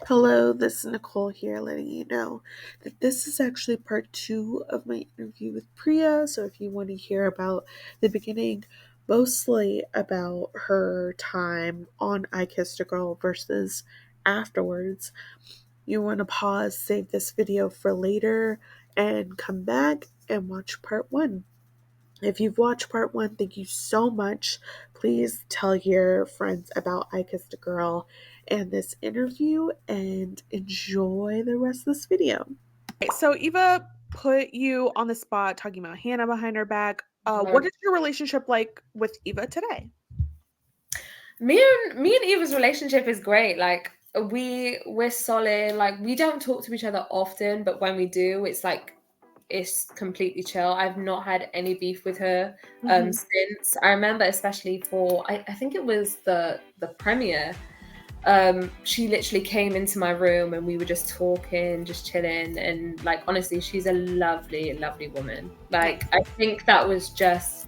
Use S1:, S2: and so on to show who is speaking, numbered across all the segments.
S1: Hello, this is Nicole here, letting you know that this is actually part 2 of my interview with Priya. So, if you want to hear about the beginning, mostly about her time on I Kissed a Girl versus afterwards, you want to pause, save this video for later, and come back and watch part 1. If you've watched part 1, thank you so much. Please tell your friends about I Kissed a Girl and this interview and enjoy the rest of this video. Okay, so Eva put you on the spot talking about Hannah behind her back. What is your relationship like with Eva today?
S2: Me and Eva's relationship is great. Like we're solid. Like we don't talk to each other often, but when we do, it's completely chill. I've not had any beef with her since. I remember, especially for I think it was the premiere. She literally came into my room and we were just talking, just chilling, and like honestly, she's a lovely, lovely woman. Like I think that was just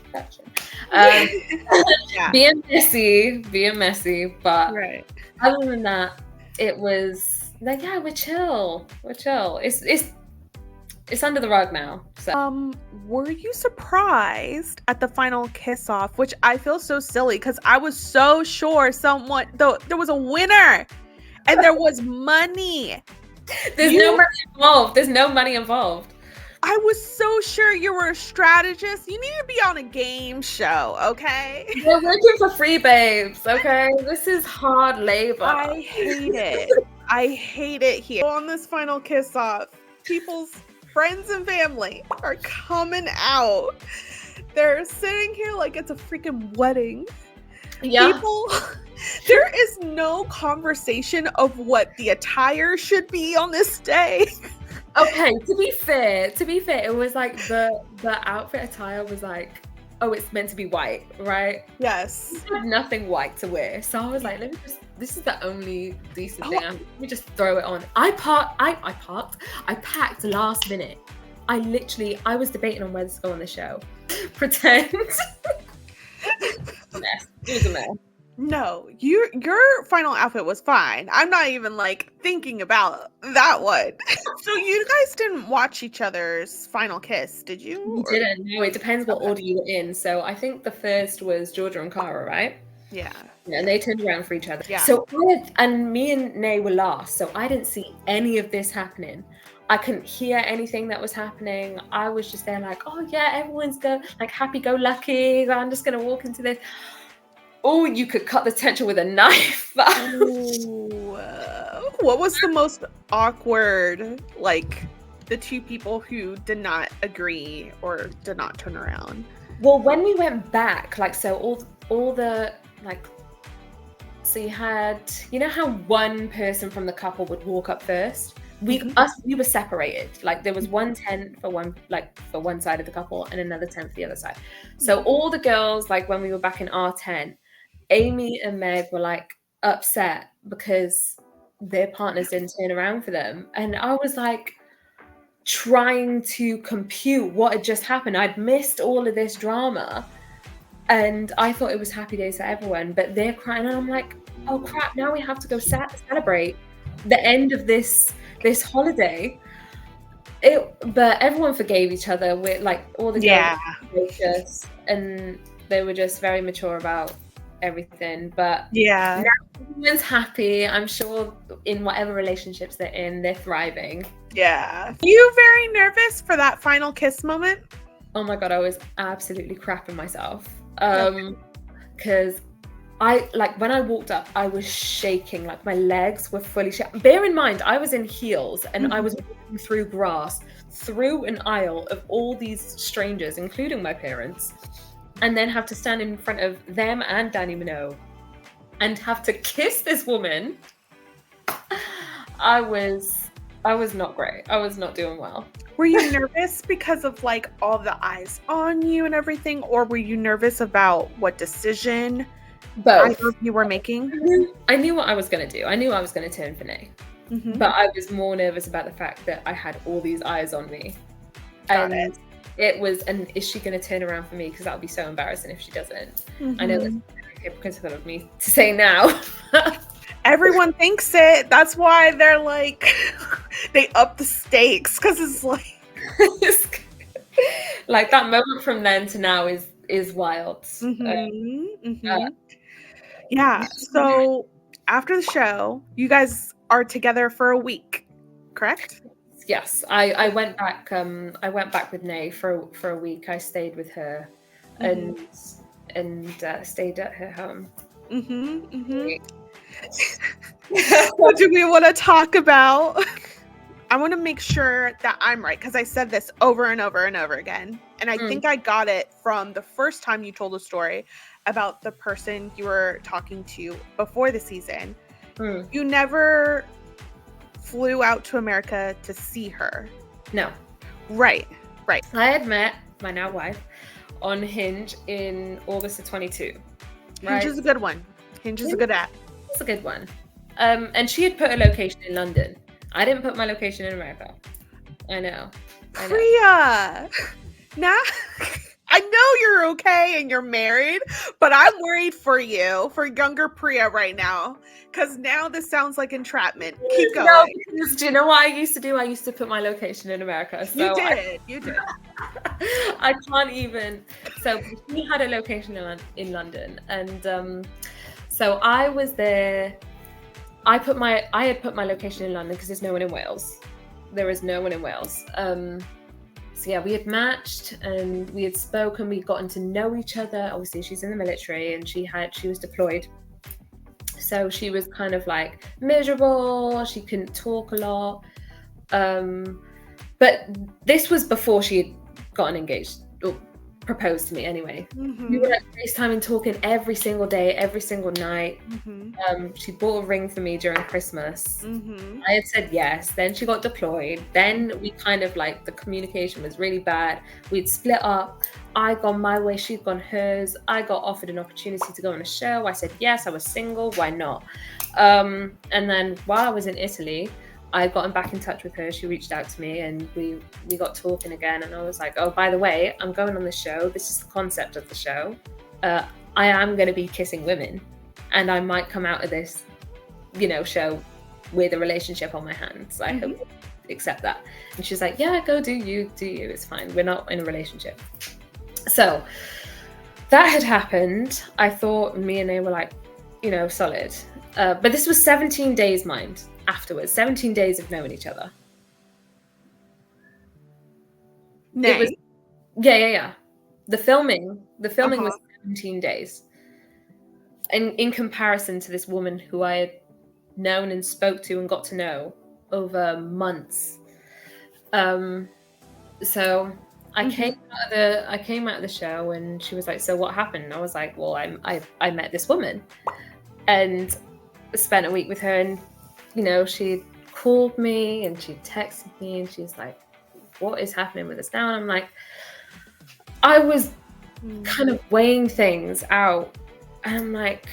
S2: perfection.
S1: Yeah.
S2: Being messy, but
S1: Right.
S2: other than that, it was like, yeah, we're chill. It's under the rug now. So
S1: Were you surprised at the final kiss off, which I feel so silly because I was so sure there was a winner and there was money.
S2: There's no money involved. There's no money involved.
S1: I was so sure you were a strategist. You need to be on a game show, okay?
S2: We're working for free, babes, okay? This is hard labor.
S1: I hate it. I hate it here. On this final kiss off, people's friends and family are coming out. They're sitting here like it's a freaking wedding.
S2: Yeah.
S1: There is no conversation of what the attire should be on this day.
S2: Okay, to be fair, it was like the outfit attire was like, oh, it's meant to be white, right?
S1: Yes.
S2: I had nothing white to wear, so I was like, this is the only decent thing. Let me just throw it on. I packed last minute. I was debating on whether to go on the show. Pretend. Mess. It was a mess.
S1: No, your final outfit was fine. I'm not even like thinking about that one. So you guys didn't watch each other's final kiss, did you?
S2: We didn't. No, it depends what order you were in. So I think the first was Georgia and Cara, right?
S1: Yeah.
S2: And they turned around for each other.
S1: Yeah.
S2: So and me and Naee were last, so I didn't see any of this happening. I couldn't hear anything that was happening. I was just there like, oh yeah, everyone's happy-go-lucky. I'm just gonna walk into this. Oh, you could cut the tension with a knife.
S1: What was the most awkward, like the two people who did not agree or did not turn around?
S2: Well, when we went back, like, so all the like, so you had, you know how one person from the couple would walk up first? We were separated. Like there was one tent for one side of the couple and another tent for the other side. So all the girls, like when we were back in our tent, Amy and Meg were like upset because their partners didn't turn around for them. And I was like trying to compute what had just happened. I'd missed all of this drama and I thought it was happy days for everyone, but they're crying and I'm like, oh crap, now we have to go celebrate the end of this holiday. But everyone forgave each other. With like all the girls were gracious and they were just very mature about everything. But now everyone's happy. I'm sure in whatever relationships they're in, they're thriving.
S1: Yeah. Were you very nervous for that final kiss moment?
S2: Oh my god, I was absolutely crapping myself. Because when I walked up, I was shaking, like my legs were fully shaking. Bear in mind, I was in heels and I was walking through grass, through an aisle of all these strangers, including my parents, and then have to stand in front of them and Danny Minogue and have to kiss this woman. I was not great. I was not doing well.
S1: Were you nervous because of like all the eyes on you and everything, or were you nervous about what decision
S2: both
S1: you were making?
S2: I knew what I was going to do. I knew I was going to turn for Naee. But I was more nervous about the fact that I had all these eyes on me. And is she going to turn around for me? Because that would be so embarrassing if she doesn't. I know that's hypocritical of me to say now.
S1: Everyone thinks it. That's why they're like, they up the stakes because it's like,
S2: like that moment from then to now is wild. Uh,
S1: yeah. So after the show, you guys are together for a week, correct?
S2: yes, I went back. I went back with Naee for a week. I stayed with her, and stayed at her home.
S1: What do we want to talk about? I want to make sure that I'm right because I said this over and over and over again. And I think I got it from the first time you told a story about the person you were talking to before the season. You never flew out to America to see her.
S2: No.
S1: Right.
S2: I had met my now wife on Hinge in August of 22.
S1: Hinge is a good one. Hinge is a good app.
S2: It's a good one. And she had put a location in London. I didn't put my location in America. I know.
S1: Priya! Nah. I know you're okay and you're married, but I'm worried for you, for younger Priya right now, because now this sounds like entrapment. Keep going.
S2: No, because do you know what I used to do? I used to put my location in America. So
S1: you did.
S2: I can't even. So he had a location in London, and so I was there. I had put my location in London because there's no one in Wales. There is no one in Wales. So yeah, we had matched and we had spoken. We'd gotten to know each other. Obviously, she's in the military and she was deployed. So she was kind of like miserable. She couldn't talk a lot. But this was before she had gotten engaged or proposed to me anyway. We were like FaceTiming, talking every single day, every single night. She bought a ring for me during Christmas. I had said yes. Then she got deployed. Then we kind of like, the communication was really bad. We'd split up. I'd gone my way, she'd gone hers. I got offered an opportunity to go on a show. I said yes, I was single, why not? And then while I was in Italy, I had gotten back in touch with her. She reached out to me and we got talking again. And I was like, oh, by the way, I'm going on the show. This is the concept of the show. I am going to be kissing women. And I might come out of this, show with a relationship on my hands. I hope you accept that. And she's like, yeah, go do you. It's fine. We're not in a relationship. So that had happened. I thought me and Naee were like, solid. But this was 17 days, mind. Afterwards, 17 days of knowing each other.
S1: Naee?
S2: Yeah. The filming was 17 days. And in comparison to this woman who I had known and spoke to and got to know over months. So I came out of the show and she was like, so what happened? And I was like, well, I met this woman and spent a week with her, and she called me and she texted me and she's like, what is happening with us now? And I'm like, I was kind of weighing things out and I'm like,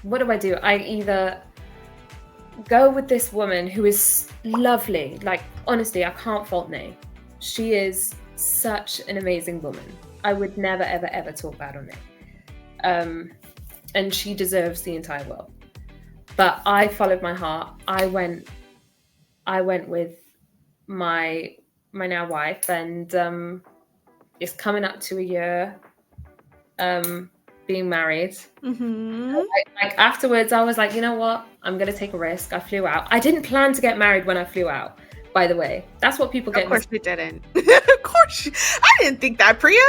S2: what do I do? I either go with this woman who is lovely, like honestly, I can't fault Naee. She is such an amazing woman. I would never, ever, ever talk bad on Naee. And she deserves the entire world. But I followed my heart. I went with my now wife, and it's coming up to a year being married. Like afterwards, I was like, you know what? I'm gonna take a risk. I flew out. I didn't plan to get married when I flew out. By the way, that's what people get.
S1: Of course, you didn't. Of course, I didn't think that, Priya.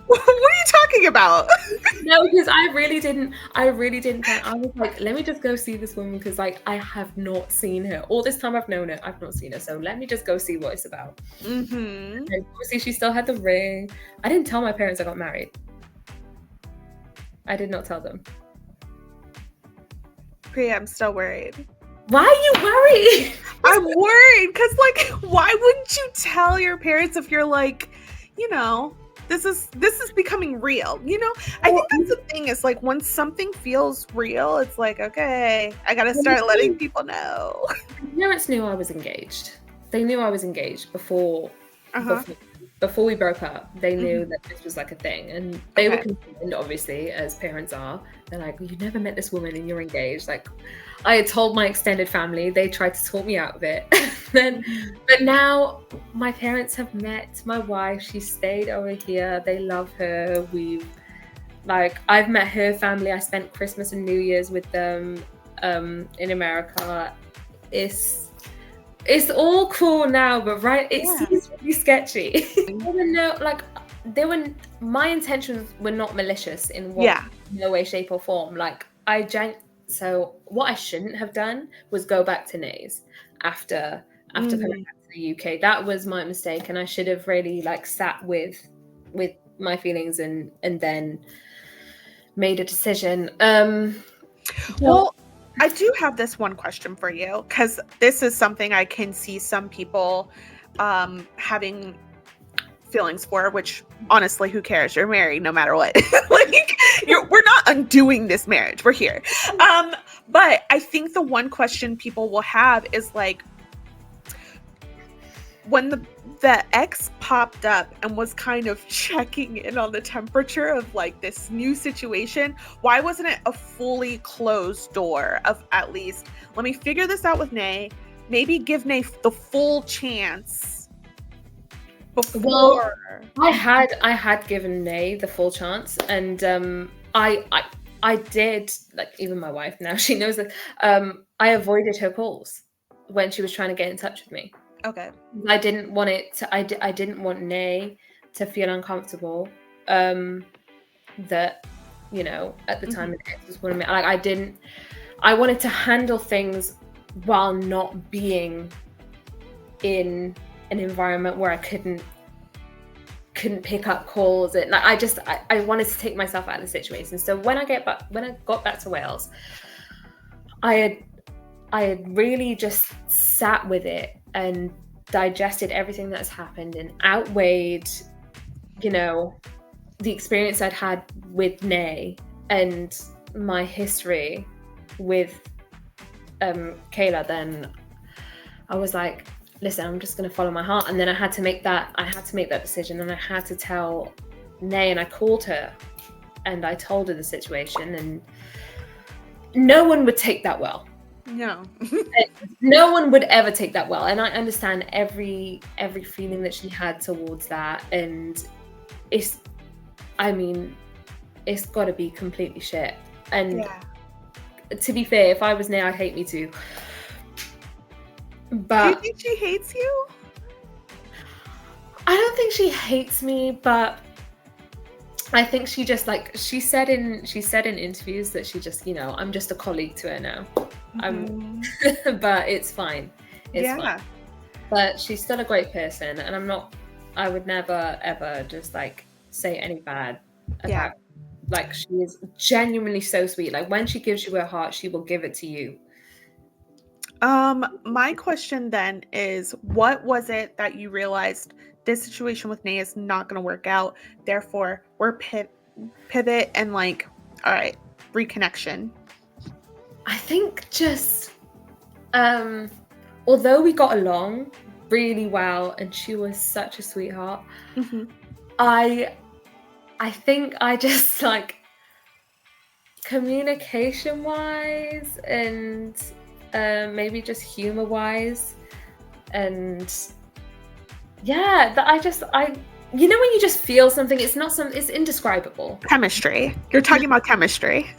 S1: What are you talking about?
S2: No, because I really didn't plan. I was like, let me just go see this woman because like I have not seen her. All this time I've known her, I've not seen her. So let me just go see what it's about. And obviously she still had the ring. I didn't tell my parents I got married. I did not tell them.
S1: Priya, I'm still worried.
S2: Why are you worried?
S1: I'm worried because like, why wouldn't you tell your parents if you're like, this is becoming real, I think that's the thing, is like when something feels real, it's like, okay, I gotta start letting people know.
S2: My parents knew I was engaged. They knew I was engaged before before we broke up, they knew
S1: Mhm.
S2: that this was like a thing, and they were
S1: Okay.
S2: concerned, obviously, as parents are. They're like, "You never met this woman and you're engaged." Like, I had told my extended family, they tried to talk me out of it. Then,
S1: Mhm.
S2: but now my parents have met my wife. She stayed over here. They love her. I've met her family. I spent Christmas and New Year's with them in America. It's all cool now, but it
S1: Yeah.
S2: seems really sketchy. There were no like there were my intentions were not malicious in
S1: Yeah.
S2: no way, shape, or form. So what I shouldn't have done was go back to Nays after coming
S1: Mhm.
S2: back to the UK. That was my mistake, and I should have really like sat with my feelings and then made a decision. So
S1: Well, I do have this one question for you because this is something I can see some people having feelings for, which honestly, who cares? You're married no matter what. Like we're not undoing this marriage. We're here. Um, but I think the one question people will have is like when the ex popped up and was kind of checking in on the temperature of like this new situation, why wasn't it a fully closed door of at least let me figure this out with Naee, maybe give Naee the full chance
S2: well,
S1: before.
S2: I had given Nae the full chance, and I did, like, even my wife now, she knows that I avoided her calls when she was trying to get in touch with me.
S1: Okay.
S2: I didn't want it to. I didn't want Nae to feel uncomfortable. Um, that at the time
S1: Mhm.
S2: the ex was wanting me. Like I didn't. I wanted to handle things while not being in an environment where I couldn't pick up calls. And like I wanted to take myself out of the situation. So when I got back to Wales, I had I had really just sat with it and digested everything that's happened and outweighed, you know, the experience I'd had with Nae and my history with Kayla. Then I was like, listen, I'm just going to follow my heart. And then I had to make that decision, and I had to tell Nae, and I called her and I told her the situation, and no one would take that well.
S1: No.
S2: No one would ever take that well, and I understand every feeling that she had towards that, and it's I mean it's got to be completely shit. And
S1: Yeah.
S2: to be fair, if I was Nae, I'd hate me too.
S1: Do you
S2: But
S1: think she hates you?
S2: I don't think she hates me, but I think she just like she said in interviews that she just, I'm just a colleague to her now. I'm
S1: Mhm.
S2: but it's fine. It's fine.
S1: Yeah.
S2: But she's still a great person, and I would never ever just like say any bad
S1: Yeah.
S2: about, like, she is genuinely so sweet. Like when she gives you her heart, she will give it to you.
S1: My question then is what was it that you realized this situation with Nae is not going to work out? Therefore, we're pivot and like, all right, reconnection.
S2: I think just although we got along really well and she was such a sweetheart,
S1: Mhm.
S2: I think I just like communication wise and maybe just humor wise, and yeah, that I when you just feel something, it's indescribable.
S1: Chemistry. You're talking about chemistry.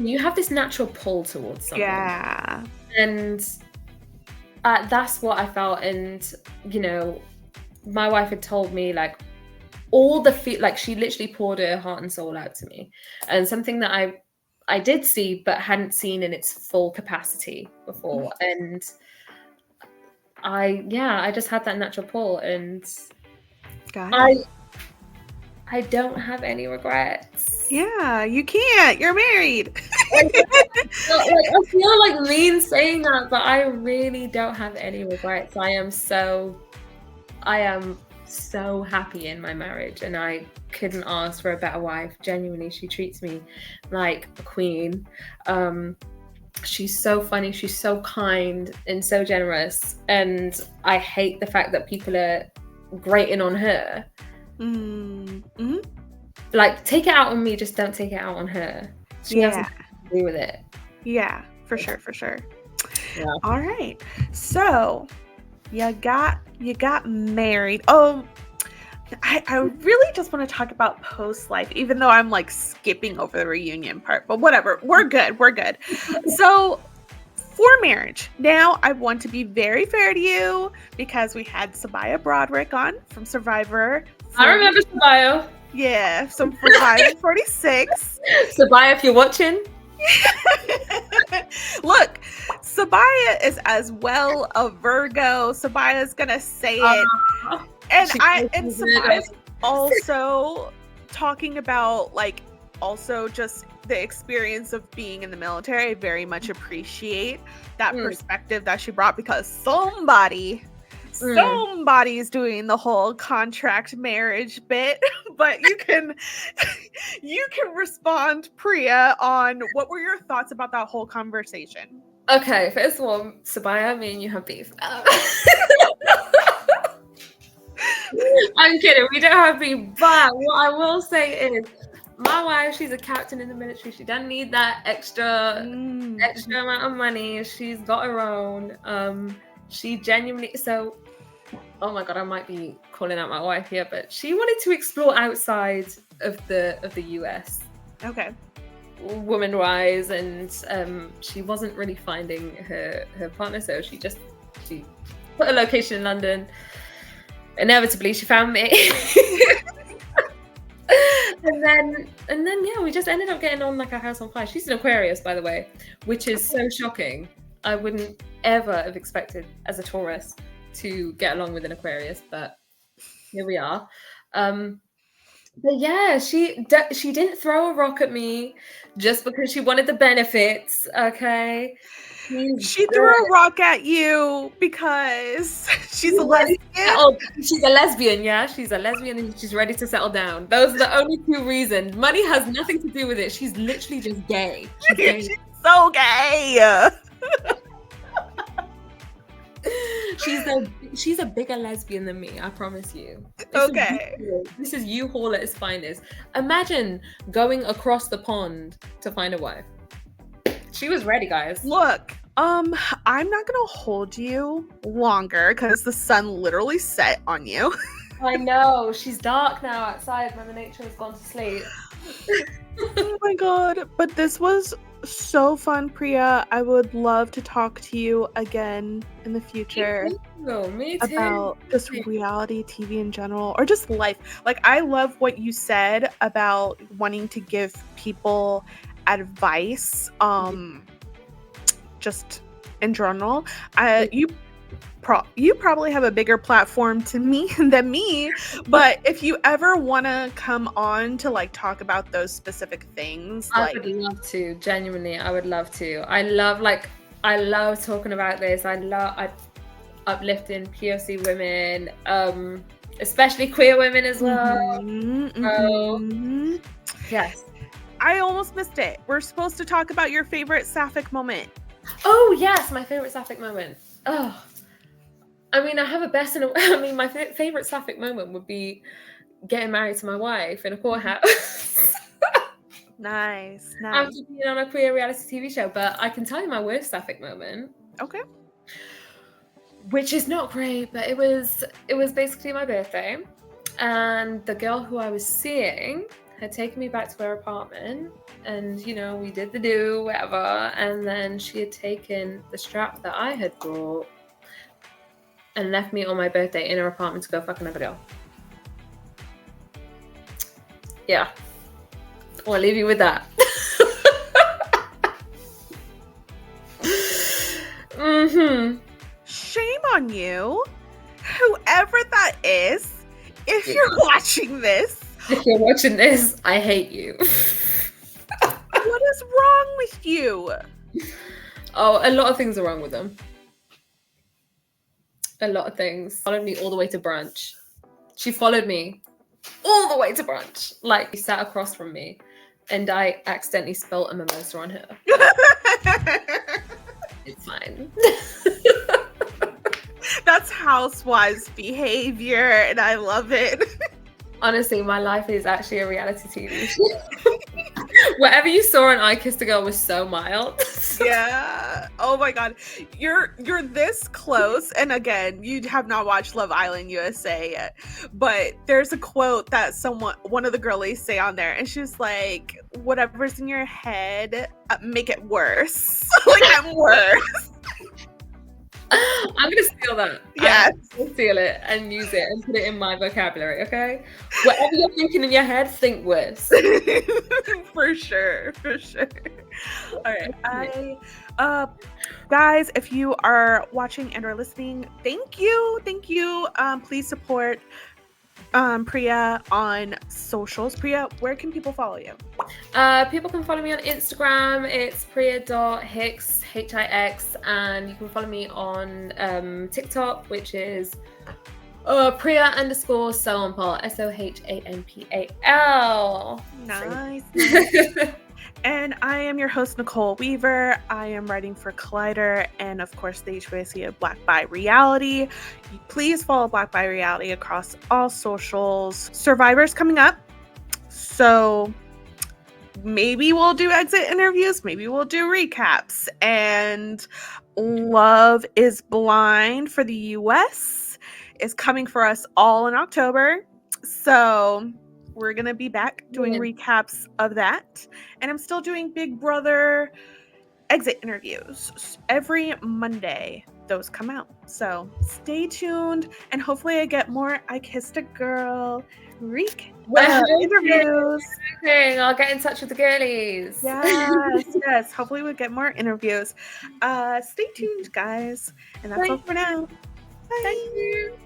S2: You have this natural pull towards someone,
S1: Yeah.
S2: and that's what I felt. And my wife had told me like all the like she literally poured her heart and soul out to me, and something that I did see but hadn't seen in its full capacity before. And I just had that natural pull, and
S1: Got
S2: I
S1: it.
S2: I don't have any regrets.
S1: Yeah, you can't. You're married.
S2: Like, I feel like mean saying that, but I really don't have any regrets. I am so happy in my marriage, and I couldn't ask for a better wife. Genuinely, she treats me like a queen. She's so funny, she's so kind and so generous. And I hate the fact that people are grating on her.
S1: Mm-hmm.
S2: Like, take it out on me, just don't take it out on her. She has
S1: Yeah.
S2: nothing to do with it.
S1: Yeah, for sure, for sure.
S2: Yeah.
S1: All right. So you got married. Oh, I really just want to talk about post life, even though I'm like skipping over the reunion part, but whatever. We're good. We're good. So for marriage, now I want to be very fair to you because we had Sabaya Broderick on from Survivor.
S2: I remember Sabaya.
S1: Yeah, from Survivor 46.
S2: Sabaya, if you're watching.
S1: Look, Sabaya is as well a Virgo. Sabaya's gonna say it. And Sabaya's also talking about like also just the experience of being in the military. I very much appreciate that perspective that she brought because somebody's doing the whole contract marriage bit. But you can respond, Priya, on what were your thoughts about that whole conversation?
S2: Okay, first of all, Sabaya, me and you have beef. I'm kidding, we don't have beef, but what I will say is my wife, she's a captain in the military. She doesn't need that extra amount of money. She's got her own. She genuinely oh my god, I might be calling out my wife here, but she wanted to explore outside of the US.
S1: Okay.
S2: Woman-wise, and she wasn't really finding her partner, so she put a location in London. Inevitably, she found me. and then yeah, we just ended up getting on like a house on fire. She's an Aquarius, by the way, which is so shocking. I wouldn't ever have expected as a Taurus to get along with an Aquarius, but here we are. But yeah, she didn't throw a rock at me just because she wanted the benefits, okay?
S1: She threw a rock at you because she's a lesbian.
S2: She's a lesbian, yeah. She's a lesbian and she's ready to settle down. Those are the only two reasons. Money has nothing to do with it. She's literally just gay. She's gay.
S1: She's so gay.
S2: She's a bigger lesbian than me, I promise you. This is U-Haul at its finest. Imagine going across the pond to find a wife. She was ready, guys.
S1: Look, I'm not gonna hold you longer because the sun literally set on you.
S2: I know, she's dark now outside. Mother Nature has gone to sleep.
S1: Oh my god, but this was so fun, Priya. I would love to talk to you again in the future.
S2: Me too.
S1: About just reality TV in general or just life. Like, I love what you said about wanting to give people advice just in general. You probably have a bigger platform than me, but if you ever want to come on to like talk about those specific things,
S2: I would love to. Genuinely, I would love to. I love talking about this. I uplifting POC women, especially queer women as well. Yes.
S1: I almost missed it. We're supposed to talk about your favorite sapphic moment.
S2: Oh yes, my favorite sapphic moment. Oh, I mean, I have a best my favorite sapphic moment would be getting married to my wife in a courthouse.
S1: Nice.
S2: After being on a queer reality TV show, but I can tell you my worst sapphic moment.
S1: Okay.
S2: Which is not great, but it was basically my birthday, and the girl who I was seeing had taken me back to her apartment, and we did the do, whatever, and then she had taken the strap that I had brought and left me on my birthday in her apartment to go fuck another girl. Yeah. I'll leave you with that.
S1: Shame on you. Whoever that is, if you're watching this.
S2: If you're watching this, I hate you.
S1: What is wrong with you?
S2: Oh, a lot of things are wrong with them. A lot of things. Followed me all the way to brunch. She followed me all the way to brunch. Like, she sat across from me, and I accidentally spilt a mimosa on her. It's fine.
S1: That's housewives behavior, and I love it.
S2: Honestly, my life is actually a reality TV show. Whatever you saw on I Kissed a Girl was so mild.
S1: Yeah. Oh my god. You're this close. And again, you have not watched Love Island USA yet. But there's a quote that one of the girlies say on there, and she's like, whatever's in your head, make it worse. Like I'm worse.
S2: I'm gonna steal that.
S1: Yes.
S2: I'm gonna steal it and use it and put it in my vocabulary, okay? Whatever you're thinking in your head, think worse.
S1: For sure. All right. Guys, if you are watching and or listening, thank you. Please support Priya on socials. Priya, where can people follow you?
S2: People can follow me on Instagram. It's priya.hix, Hix, and you can follow me on TikTok, which is Priya_Sohampal, SOHAMPAL.
S1: Nice. And I am your host, Nicole Weaver. I am writing for Collider and, of course, the HBIC of Black by Reality. Please follow Black by Reality across all socials. Survivor's coming up, so maybe we'll do exit interviews, maybe we'll do recaps. And Love is Blind for the US is coming for us all in October. So we're going to be back doing recaps of that. And I'm still doing Big Brother exit interviews every Monday. Those come out. So stay tuned. And hopefully I get more I Kissed a Girl interviews.
S2: I'll get in touch with the girlies.
S1: Yes. Hopefully we'll get more interviews. Stay tuned, guys. And that's all for now. Bye.
S2: Thank you.